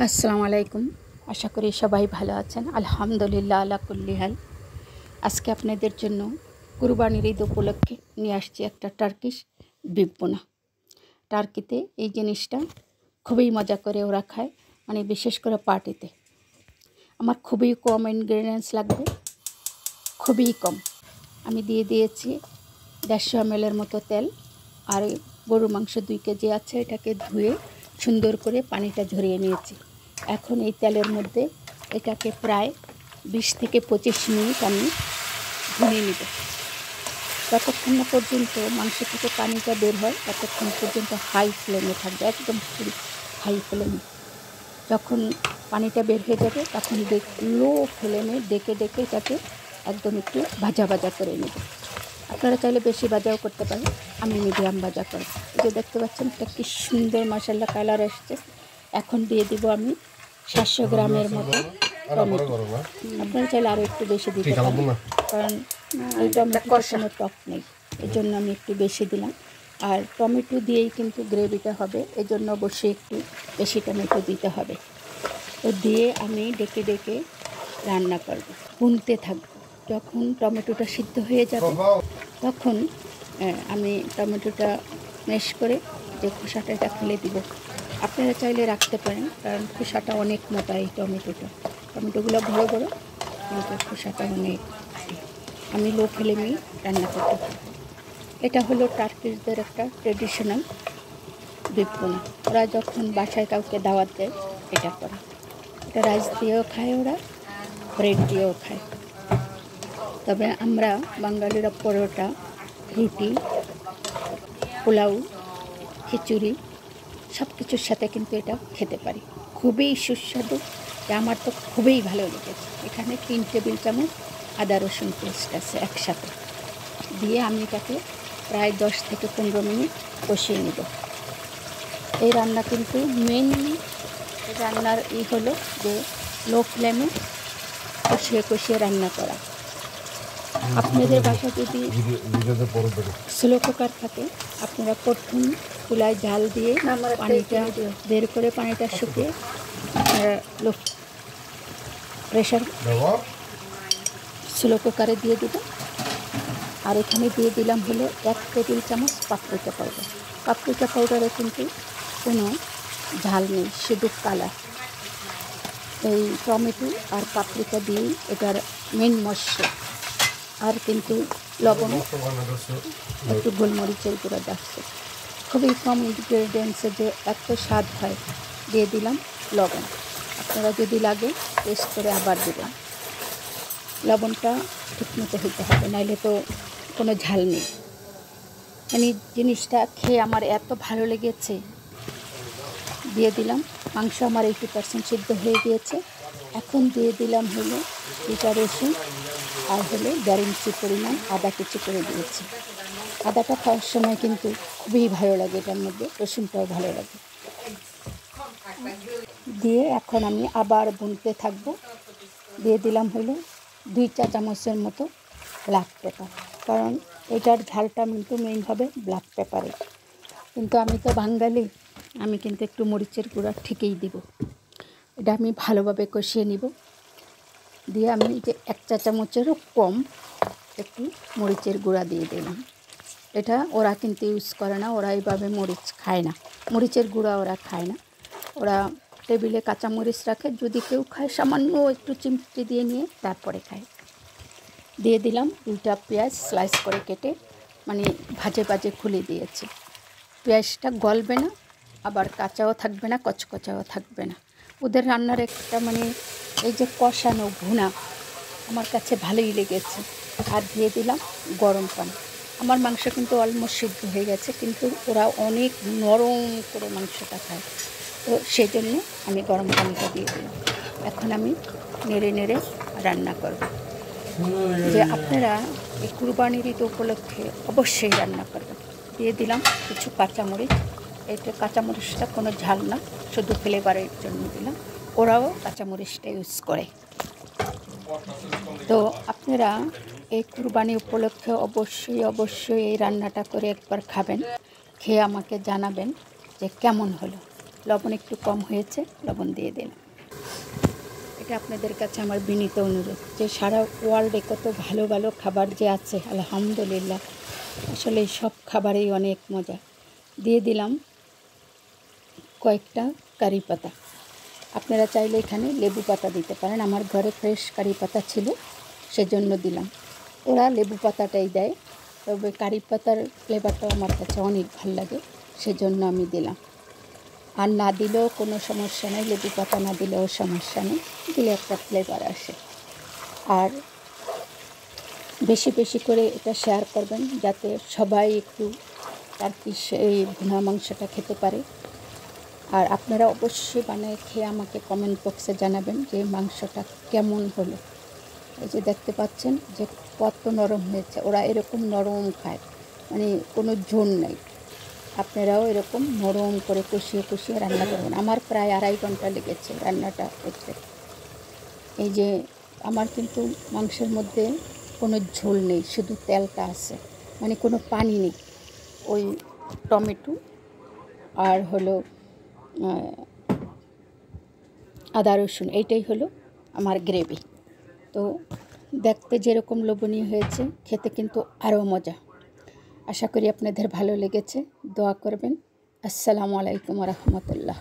আসসালামু আলাইকুম। আশা করি সবাই ভালো আছেন। আলহামদুলিল্লাহ আলা কুল্লি হাল। আজকে আপনাদের জন্য কুরবানির ঈদ উপলক্ষে নিয়ে আসছি একটা টার্কিশ বিফ বোনা। টার্কিতে এই জিনিসটা খুবই মজা করে ওরা খায়, মানে বিশেষ করে পার্টিতে। আমার খুবই কম ইনগ্রেডিয়েন্টস লাগবে, খুবই কম। আমি দিয়ে দিয়েছি 150 ml মতো তেল, আর গরু মাংস 2 কেজি আছে, এটাকে ধুয়ে সুন্দর করে পানিটা ঝরিয়ে নিয়েছি। এখন এই তেলের মধ্যে এটাকে প্রায় 20 থেকে 25 মিনিট আমি ভুনে নিব। যতক্ষণ না পর্যন্ত মাংস থেকে পানিটা বের হয় ততক্ষণ পর্যন্ত হাই ফ্লেমে থাকবে, একদম পুরো হাই ফ্লেমে। যখন পানিটা বের হয়ে যাবে তখন লো ফ্লেমে ডেকে এটাকে একদম একটু ভাজা ভাজা করে নেব। আপনারা চাইলে বেশি ভাজাও করতে পারেন, আমি মিডিয়াম ভাজা করব। এই যে দেখতে পাচ্ছেন এটা কি সুন্দর মাশাআল্লাহ কালার আসছে। এখন দিয়ে দিব আমি 700 গ্রামের মতো টমেটো। আপনারা চাইলে আরও একটু বেশি দিতে পারেন, কারণ এই টমেটোর কোনো টক নেই, এই জন্য আমি একটু বেশি দিলাম। আর টমেটো দিয়েই কিন্তু গ্রেভিটা হবে, এই জন্য অবশ্যই একটু বেশি টমেটো দিতে হবে। তো দিয়ে আমি ডেকে রান্না করব, ভুনতে থাকবো। যখন টমেটোটা সিদ্ধ হয়ে যাবে তখন আমি টমেটোটা ম্যাশ করে যে খোসাটা এটা ফেলে দিব। আপনারা চাইলে রাখতে পারেন, কারণ খোসাটা অনেক মোটা। এই টমেটোগুলো বড় বড়, কিন্তু খোসাটা অনেক। আমি লো ফ্লেমেই রান্না করতে থাকবো। এটা হলো টার্কিশদের একটা ট্রেডিশনাল বিফ বোনা। ওরা যখন বাসায় কাউকে দাওয়াত দেয় এটা করে। এটা রাইস দিয়েও খায়, ওরা ব্রেড দিয়েও খায়। তবে আমরা বাঙালিরা পরোটা, রুটি, পোলাও, খিচুড়ি সব কিছুর সাথে কিন্তু এটা খেতে পারি। খুবই সুস্বাদু, আমার তো খুবই ভালো লেগেছে। এখানে 3 টেবিল চামচ আদা রসুন পেস্ট আছে একসাথে দিয়ে আমি এটাকে প্রায় 10 থেকে 15 মিনিট কষিয়ে নেব। এই রান্না কিন্তু মেনলি রান্নার হলো যে লো ফ্লেমে কষিয়ে রান্না করা। আপনাদের বাসায় যদি স্লো কুকার থাকে, আপনারা প্রথম চুলায় জাল দিয়ে পানিটা বের করে পানিটা শুকিয়ে আপনারা লো প্রেশার স্লো কুকারে দিয়ে দেবেন। আর এখানে দিয়ে দিলাম হলো 1 টেবিল চামচ পাপরিকা পাউডার। পাপরিকা পাউডারে কিন্তু কোনো ঝাল নেই, শুধু কালার। এই টমেটো আর পাপরিকা দিয়েই এটার মেন মশলা। আর কিন্তু লবণ, একটু গোলমরিচের গুঁড়া যাচ্ছে। খুবই কম ইনগ্রেডিয়েন্টসে যে এত স্বাদ হয়। দিয়ে দিলাম লবণ, আপনারা যদি লাগে টেস্ট করে আবার দেবেন। লবণটা ঠিকমতো হইতে হবে, নাইলে তো কোনো ঝাল নেই। মানে জিনিসটা খেয়ে আমার এত ভালো লেগেছে। দিয়ে দিলাম মাংস, আমার 80% সিদ্ধ হয়ে গিয়েছে। এখন দিয়ে দিলাম হলো 2টা রসুন, আর হলো 1.5 ইঞ্চি পরিমাণ আদা কুচি করে দিয়েছি। আদাটা খাওয়ার সময় কিন্তু খুবই ভালো লাগে, এটার মধ্যে রসুনটাও ভালো লাগে। দিয়ে এখন আমি আবার ভুনতে থাকবো। দিয়ে দিলাম হলো 2 চা চামচের মতো ব্ল্যাক পেপার, কারণ এটার ঝালটা কিন্তু মেইন হবে ব্ল্যাক পেপারে। কিন্তু আমি তো বাঙালি, আমি কিন্তু একটু মরিচের গুঁড়া ঠিকই দিব। এটা আমি ভালোভাবে কষিয়ে নিব। দিয়ে আমি যে 1 চা চামচেরও কম একটু মরিচের গুঁড়া দিয়ে দিলাম। এটা ওরা কিন্তু ইউজ করে না, ওরা এইভাবে মরিচ খায় না, মরিচের গুঁড়া ওরা খায় না। ওরা টেবিলে কাঁচা মরিচ রাখে, যদি কেউ খায় সামান্য একটু চিমটি দিয়ে নিয়ে তারপরে খায়। দিয়ে দিলাম 2টা পেঁয়াজ স্লাইস করে কেটে, মানে ভাজে খুলে দিয়েছি। পেঁয়াজটা গলবে না, আবার কাঁচাও থাকবে না, কচকচাও থাকবে না। ওদের রান্নার একটা মানে এই যে কষানো ভুনা আমার কাছে ভালোই লেগেছে। আর দিয়ে দিলাম গরম পানি। আমার মাংস কিন্তু অলমোস্ট সিদ্ধ হয়ে গেছে, কিন্তু ওরা অনেক নরম করে মাংসটা খায়, তো সেই জন্য আমি গরম পানিটা দিয়ে দিলাম। এখন আমি নেড়ে রান্না করব। যে আপনারা এই কুরবানির ঈদ উপলক্ষে অবশ্যই রান্না করবেন। দিয়ে দিলাম কিছু কাঁচামরিচ। এটা কাঁচামরিচটা কোনো ঝাল না, শুধু ফ্লেভারের জন্য দিলাম। ওরাও কাঁচামরিচটা ইউজ করে। তো আপনারা এই কুরবানি উপলক্ষে অবশ্যই এই রান্নাটা করে একবার খাবেন, খেয়ে আমাকে জানাবেন যে কেমন হলো। লবণ একটু কম হয়েছে, লবণ দিয়ে দিলাম। এটা আপনাদের কাছে আমার বিনীত অনুরোধ যে সারা ওয়ার্ল্ডে কত ভালো ভালো খাবার যে আছে, আলহামদুলিল্লাহ, আসলে সব খাবারেই অনেক মজা। দিয়ে দিলাম কয়েকটা কারি পাতা। আপনারা চাইলে এখানে লেবু পাতা দিতে পারেন, আমার ঘরে ফ্রেশ কারি পাতা ছিল সেজন্য দিলাম। ওরা লেবু পাতাটাই দেয়, তবে কারি পাতার ফ্লেভারটাও আমার কাছে অনেক ভালো লাগে, সেজন্য আমি দিলাম। আর না দিলেও কোনো সমস্যা নেই, লেবু পাতা না দিলেও সমস্যা নেই, দিলে একটা ফ্লেভার আসে। আর বেশি বেশি করে এটা শেয়ার করবেন যাতে সবাই একটু টার্কিশ এই ভুনা মাংসটা খেতে পারে। আর আপনারা অবশ্যই বানিয়ে খেয়ে আমাকে কমেন্ট বক্সে জানাবেন যে মাংসটা কেমন হলো। এই যে দেখতে পাচ্ছেন যে কত নরম হয়েছে, ওরা এরকম নরম খায়, মানে কোনো ঝোল নেই। আপনারাও এরকম নরম করে কষিয়ে কষিয়ে রান্না করবেন। আমার প্রায় 2.5 ঘন্টা লেগেছে রান্নাটা করতে। এই যে আমার কিন্তু মাংসের মধ্যে কোনো ঝোল নেই, শুধু তেলটা আছে, মানে কোনো পানি নেই। ওই টমেটো আর হলো আদা রসুন, এইটাই হলো আমার গ্রেভি। তো দেখতে যেরকম লোভনীয় হয়েছে, খেতে কিন্তু আরও মজা। আশা করি আপনাদের ভালো লেগেছে, দোয়া করবেন। আসসালামু আলাইকুম ওয়া রাহমাতুল্লাহ।